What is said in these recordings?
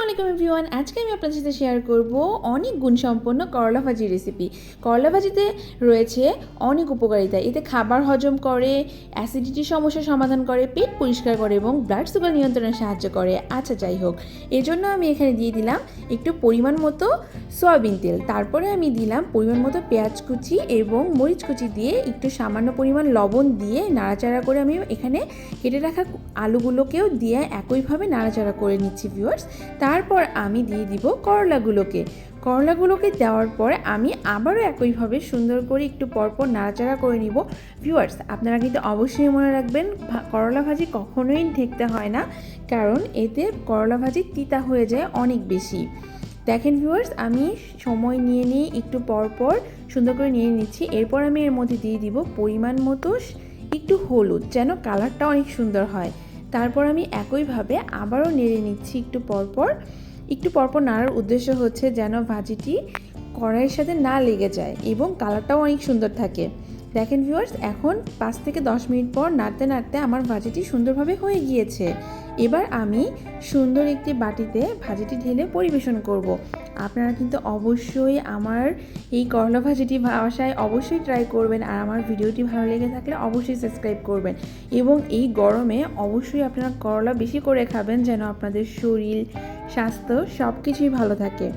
আলাইকুম এভরিওয়ান। আজকে আমি আপনাদের সাথে শেয়ার করব অনেক গুণসম্পন্ন করলা ভাজি রেসিপি। করলা ভাজিতে রয়েছে অনেক উপকারিতা। এতে খাবার হজম করে, অ্যাসিডিটির সমস্যার সমাধান করে, পেট পরিষ্কার করে এবং ব্লাড সুগার নিয়ন্ত্রণে সাহায্য করে। আচ্ছা যাই হোক, এজন্য আমি এখানে দিয়ে দিলাম একটু পরিমাণ মতো সয়াবিন তেল। তারপরে আমি দিলাম পরিমাণ মতো পেঁয়াজ কুচি এবং মরিচ কুচি দিয়ে একটু সামান্য পরিমাণ লবণ দিয়ে নাড়াচাড়া করে আমি এখানে কেটে রাখা আলুগুলোকেও দিয়ে একইভাবে নাড়াচাড়া করে নিচ্ছি ভিউয়ার্স। তারপর আমি দিয়ে দিব করলাগুলোকে দেওয়ার পর আমি আবারও একইভাবে সুন্দর করে একটু পরপর নাড়াচাড়া করে নিব ভিউয়ার্স। আপনারা কিন্তু অবশ্যই মনে রাখবেন, করলা ভাজি কখনোই ঢেকতে হয় না, কারণ এতে করলা ভাজি তিতা হয়ে যায় অনেক বেশি। দেখেন ভিউয়ার্স, আমি সময় নিয়ে একটু পরপর সুন্দর করে নিয়ে নিচ্ছি। এরপর আমি এর মধ্যে দিয়ে দিব পরিমাণ মতো একটু হলুদ, যেন কালারটা অনেক সুন্দর হয়। তারপর আমি একইভাবে আবারও নেড়ে নিচ্ছি একটু পরপর নাড়ার উদ্দেশ্য হচ্ছে যেন ভাজিটি কড়াইয়ের সাথে না লেগে যায় এবং কালারটাও অনেক সুন্দর থাকে। দেখেন ভিউয়ার্স, এখন 5 থেকে 10 মিনিট পর নাড়তে নাড়তে আমার ভাজিটি সুন্দরভাবে হয়ে গিয়েছে। এবার আমি সুন্দর একটি বাটিতে ভাজিটি ঢেলে পরিবেশন করব। আপনারা কিন্তু অবশ্যই আমার এই করলা ভাজিটি বাসায় অবশ্যই ট্রাই করবেন, আর আমার ভিডিওটি ভালো লেগে থাকলে অবশ্যই সাবস্ক্রাইব করবেন। এবং এই গরমে অবশ্যই আপনারা করলা বেশি করে খাবেন, যেন আপনাদের শরীর, স্বাস্থ্য সব কিছুই ভালো থাকে।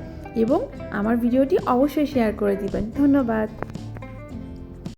এবং আমার ভিডিওটি অবশ্যই শেয়ার করে দিবেন। ধন্যবাদ।